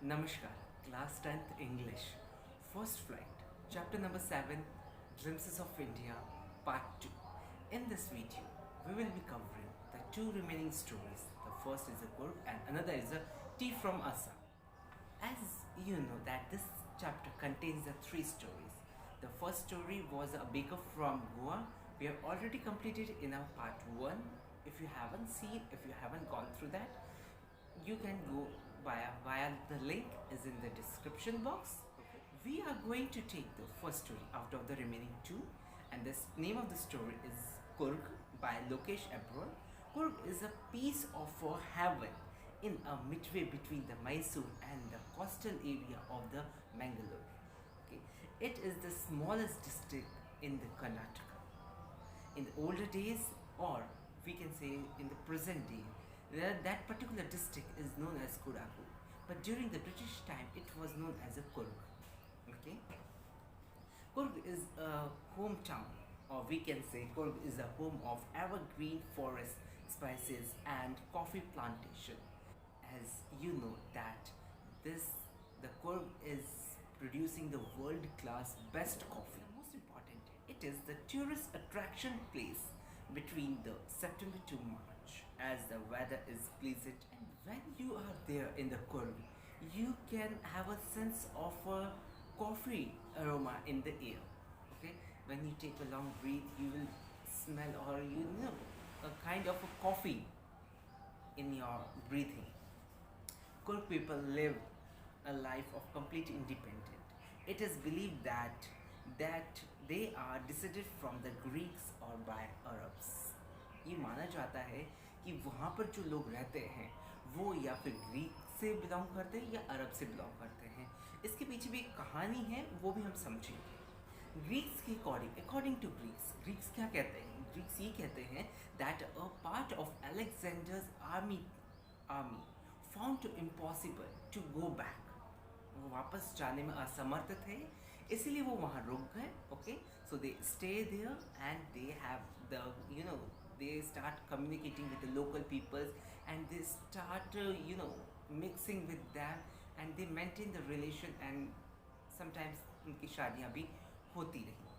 Namaskar, Class 10th English, First Flight, Chapter number 7, Glimpses of India, Part 2. In this video, we will be covering the two remaining stories. The first is a Coorg and another is a Tea from Assam. As you know that this chapter contains the three stories. The first story was a baker from Goa. We have already completed in our part 1. If you haven't seen, if you haven't gone through that, you can go via the link is in the description box. We are going to take the first story out of the remaining two, and this name of the story is Coorg by Lokesh Abroad. Coorg is a piece of heaven in a midway between the Mysore and the coastal area of the Mangalore. Okay. It is the smallest district in the Karnataka. In the older days, or we can say in the present day, that particular district is known as Coorg, but during the British time it was known as a Coorg. Okay, Coorg is a hometown, or we can say Coorg is a home of evergreen forest, spices and coffee plantation. As you know that this the Coorg is producing the world class best coffee. Most important, it is the tourist attraction place between the September to March, as the weather is pleasant, and when you are there in the Coorg, you can have a sense of a coffee aroma in the air. Okay, when you take a long breath, you will smell, or you know, a kind of a coffee in your breathing. Coorg people live a life of complete independence. It is believed that they are descended from the Greeks or by Arabs. ये माना जाता है कि वहाँ पर जो लोग रहते हैं वो या फिर ग्रीक से बिलोंग करते हैं या अरब से बिलोंग करते हैं. इसके पीछे भी एक कहानी है, वो भी हम समझेंगे. ग्रीक्स के अकॉर्डिंग टू ग्रीक्स क्या कहते हैं? ग्रीक्स ये कहते हैं that a part of Alexander's army found to impossible to go back. वो वापस जाने में असमर्थ थे, इसीलिए वो वहाँ रुक गए. Okay, so they stay there and they have the they start communicating with the local peoples, and they start mixing with them, and they maintain the relation, and sometimes उनकी शादियाँ भी होती रही.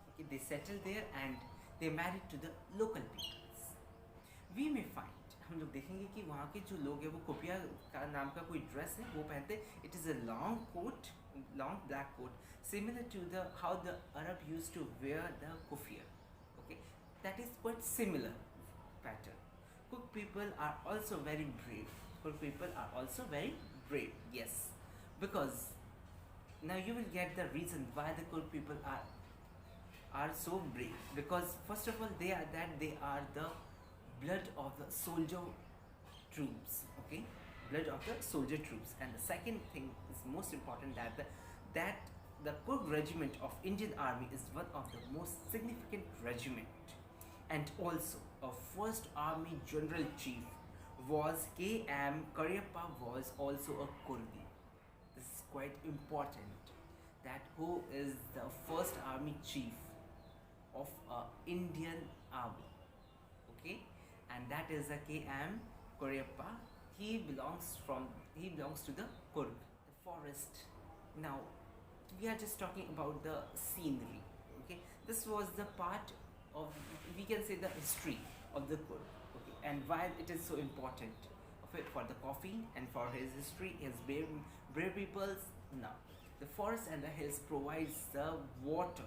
Okay, they settle there and they married to the local peoples. We may find, हम लोग देखेंगे कि वहाँ के जो लोग हैं वो कुपिया का नाम का कोई ड्रेस है वो पहनते हैं. It is a long coat, long black coat, similar to the how the Arab use to wear the kufiya. Okay, that is quite similar pattern. Cook people are also very brave. Cook people are also very brave, yes, because now you will get the reason why the Cook people are so brave. Because first of all, they are the blood of the soldier troops. Okay, blood of the soldier troops. And the second thing is most important, that the Coorg regiment of Indian Army is one of the most significant regiment, and also a first army general chief was K.M. Karyappa was also a Coorgi. This is quite important, that who is the first army chief of Indian army. Okay, and that is a K.M. Karyappa. He belongs to the Coorg, the forest. Now we are just talking about the scenery. Okay, this was the part of, we can say, the history of the Coorg. Okay, and why it is so important for the coffee and for his history, his brave peoples. Now the forest and the hills provides the water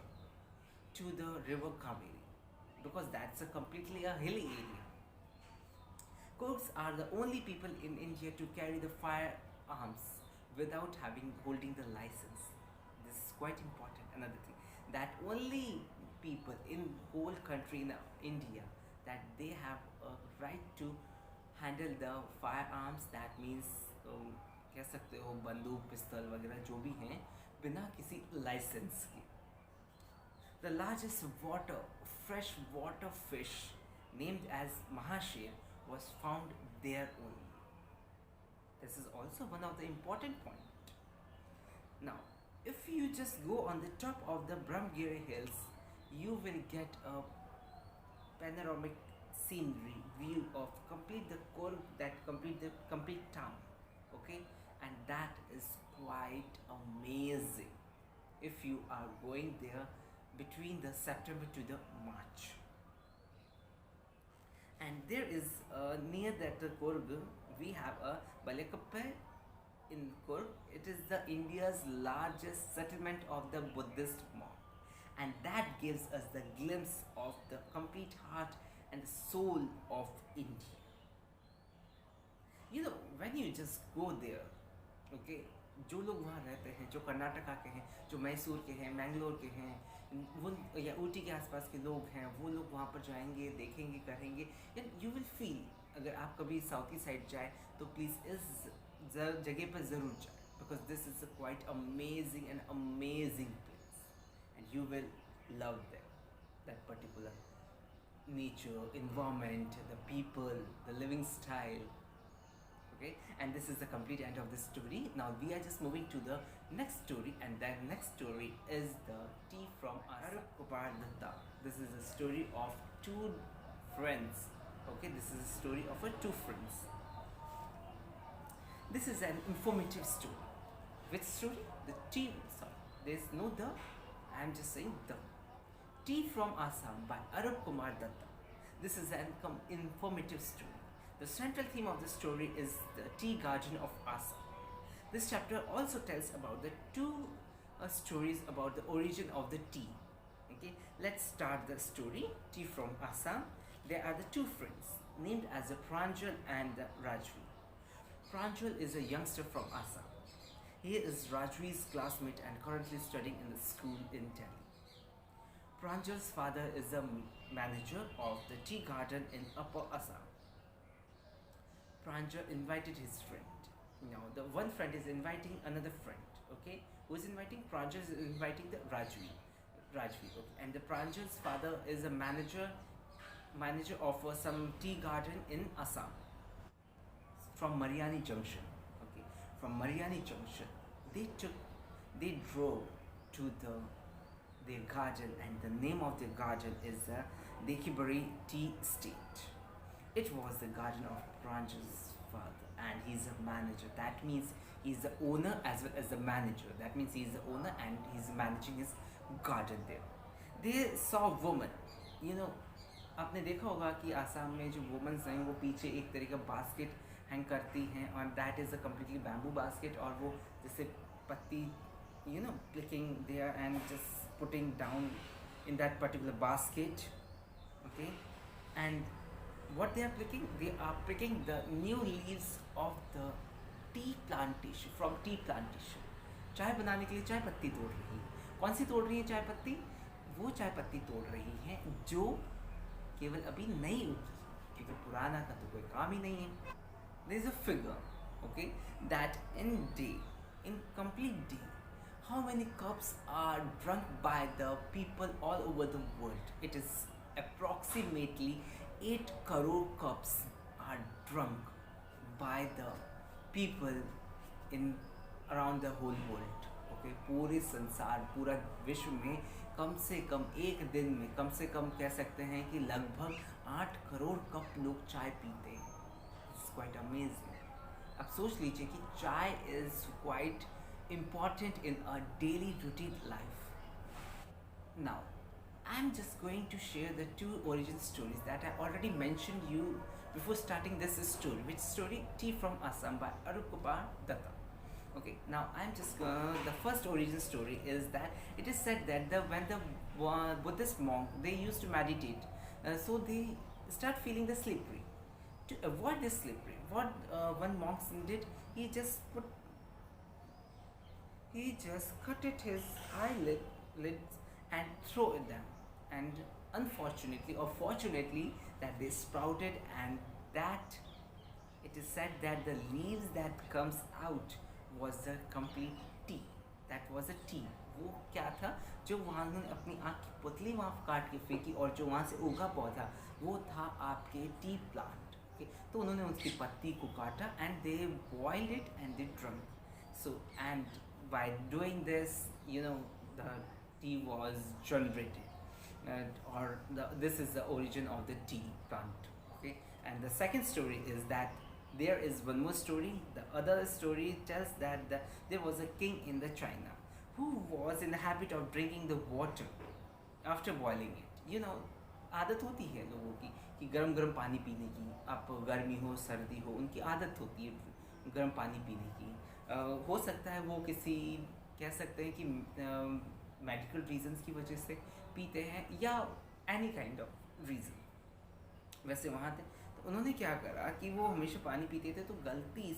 to the river Kaveri, because that's a completely a hilly area. Coorgs are the only people in India to carry the firearms without holding the license. This is quite important. Another thing, that only people in whole country in India, that they have a right to handle the firearms. That means कह सकते हो बंदूक, पिस्तौल वगैरह जो भी हैं, बिना किसी लाइसेंस के. The largest fresh water fish named as Mahashir was found there only. This is also one of the important points. Now, if you just go on the top of the Brahmagiri hills, you will get a panoramic scenery view of complete the Coorg, that complete town. Okay, and that is quite amazing if you are going there between the September to the March. And there is near that Coorg, we have a Balakappe in Coorg. It is the India's largest settlement of the Buddhist monk, and that gives us the glimpse of the complete heart and soul of India. You know, when you just go there, okay, जो लोग वहाँ रहते हैं, जो कर्नाटका के हैं, जो मैसूर के हैं, मैंगलोर के हैं, वो या ऊटी के आसपास के लोग हैं, वो लोग वहाँ पर जाएंगे, देखेंगे, करेंगे, एंड यू विल फील, अगर आप कभी साउथ की साइड जाए तो प्लीज़ इस जगह पर ज़रूर जाए, because this is a quite amazing and amazing place, and you will love that particular nature, environment, the people, the living style. Okay, and this is the complete end of this story. Now we are just moving to the next story, and that next story is the tea from Assam. This is a story of two friends. Okay, this is a story of two friends. This is an informative story. Which story? The tea. Sorry, there's no the. I'm just saying the. Tea from Assam by Arup Kumar Datta. This is an informative story. The central theme of the story is the tea garden of Assam. This chapter also tells about the two stories about the origin of the tea. Okay, let's start the story. Tea from Assam. There are the two friends named as the Pranjal and the Rajvi. Pranjal is a youngster from Assam. He is Rajvi's classmate and currently studying in the school in Delhi. Pranjal's father is a manager of the tea garden in Upper Assam. Pranjal invited his friend. Now, the one friend is inviting another friend. Okay, who is inviting? Pranjal is inviting the Rajvi. Okay. And the Pranjal's father is a manager of some tea garden in Assam. From Mariani Junction. Okay, from Mariani Junction, they drove to their garden, and the name of their garden is the Dekibari Tea Estate. It was the garden of Pranjal's father, and he's a manager. That means he's the owner as well as the manager. That means he's the owner and he's managing his garden there. They saw a woman. You know, आपने देखा होगा कि आसाम में जो women's हैं वो पीछे एक तरह का बास्केट हैंग करती हैं, और that is a completely bamboo basket, और वो जैसे पत्ती picking there and just putting down in that particular basket. Okay, and what they are picking the new leaves of the tea plantation, from tea plantation. चाय बनाने के लिए चाय पत्ती तोड़ रही है. कौन सी तोड़ रही है चाय पत्ती? वो चाय पत्ती तोड़ रही है जो केवल अभी नई उगी, क्योंकि पुराना का तो कोई काम ही नहीं है. There is a figure, okay, that in complete day, how many cups are drunk by the people all over the world? It is approximately 8 crore cups are drunk by the people in around the whole world. Okay, पूरे संसार, पूरा विश्व में कम से कम एक दिन में कम से कम कह सकते हैं कि लगभग 8 करोड़ कप लोग चाय पीते हैं. It's quite amazing. अब सोच लीजिए कि चाय is quite important in our daily routine life. Now, I'm just going to share the two origin stories that I already mentioned you before starting this story. Which story? Tea from Assam by Arukupar Datta. Okay, now I'm just the first origin story is that it is said that when the Buddhist monk, they used to meditate, so they start feeling the slippery. To avoid this slippery, what one monk did, he just cut it his eyelids and throw them, and unfortunately or fortunately that they sprouted, and that it is said that the leaves that comes out was the complete tea. That was a tea. वो क्या था, जो वहाँ उन्होंने अपनी आँख की पुतली वहाँ काट के फेंकी, और जो वहाँ से उगा पौधा वो था आपके टी प्लांट. Okay, तो उन्होंने उसकी पत्ती को काटा and they boiled it and they drank. So, and by doing this, the tea was generated, this is the origin of the tea plant. Okay, and the second story is that There is one more story. The other story tells that there was a king in the China who was in the habit of drinking the water after boiling it. आदत होती है लोगों की कि गर्म गर्म पानी पीने की, आप गर्मी हो सर्दी हो, उनकी आदत होती है गर्म पानी पीने की। हो सकता है वो किसी, कह सकते हैं कि मेडिकल रीजंस की वजह से पीते हैं या एनी काइंड ऑफ रीज़न। वैसे वहाँ थे तो उन्होंने क्या करा कि वो हमेशा पानी पीते थे, तो गलती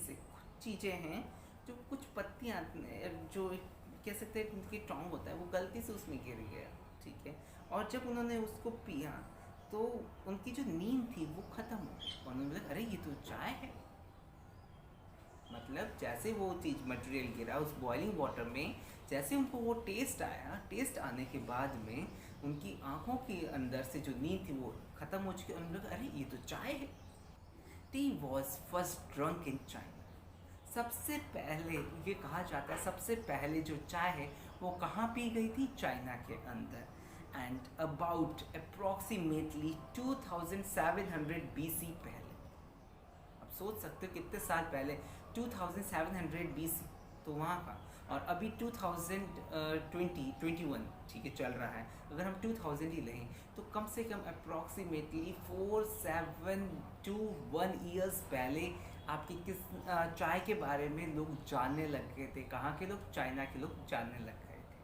से कुछ चीज़ें हैं जो कुछ पत्तियाँ जो कह सकते हैं उनकी टोंग होता है वो गलती से उसमें गिर गया, ठीक है। और जब उन्होंने उसको पिया तो उनकी जो नींद थी वो ख़त्म हो गई। और उन्होंने बोला अरे ये तो चाय है। मतलब जैसे वो चीज़ मटेरियल गिरा उस बॉइलिंग वाटर में, जैसे उनको वो टेस्ट आया, टेस्ट आने के बाद में उनकी आँखों के अंदर से जो नींद थी वो ख़त्म हो चुकी। उन्होंने कहा अरे ये तो चाय है। T was first drunk in China. सबसे पहले ये कहा जाता है सबसे पहले जो चाय है वो कहाँ पी गई थी? चाइना के अंदर। एंड अबाउट अप्रॉक्सीमेटली 2700 BC पहले। अब सोच सकते हो कितने साल पहले, 2700 BC तो वहाँ का। और अभी 2021 ठीक है चल रहा है, अगर हम 2000 ही लें तो कम से कम अप्रॉक्सीमेटली 4721 ईयर्स पहले आपकी किस चाय के बारे में लोग जानने लग गए थे। कहाँ के लोग? चाइना के लोग जानने लग गए थे,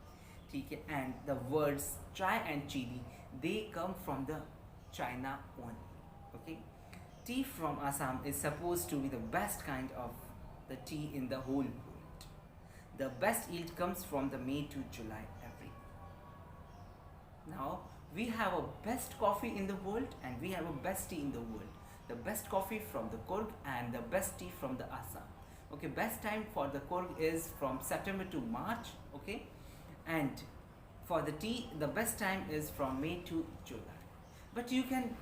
ठीक है। And the words chai and cheeni they come from the China only, okay. Tea from Assam is supposed to be the best kind of the tea in the whole world. The best yield comes from the May to July every year. Now we have a best coffee in the world and we have a best tea in the world. The best coffee from the Coorg and the best tea from the Assam. Okay, best time for the Coorg is from September to March. Okay, and for the tea, the best time is from May to July. But you can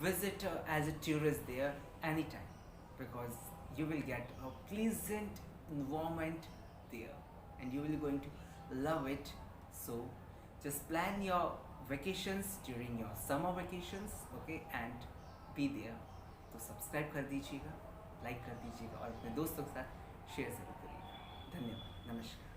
visit as a tourist there anytime because you will get a pleasant environment there and you will going to love it. So just plan your vacations during your summer vacations, okay, and be there. तो subscribe कर दीजिएगा, like कर दीजिएगा और अपने दोस्तों के साथ शेयर ज़रूर करिएगा। धन्यवाद, नमस्कार।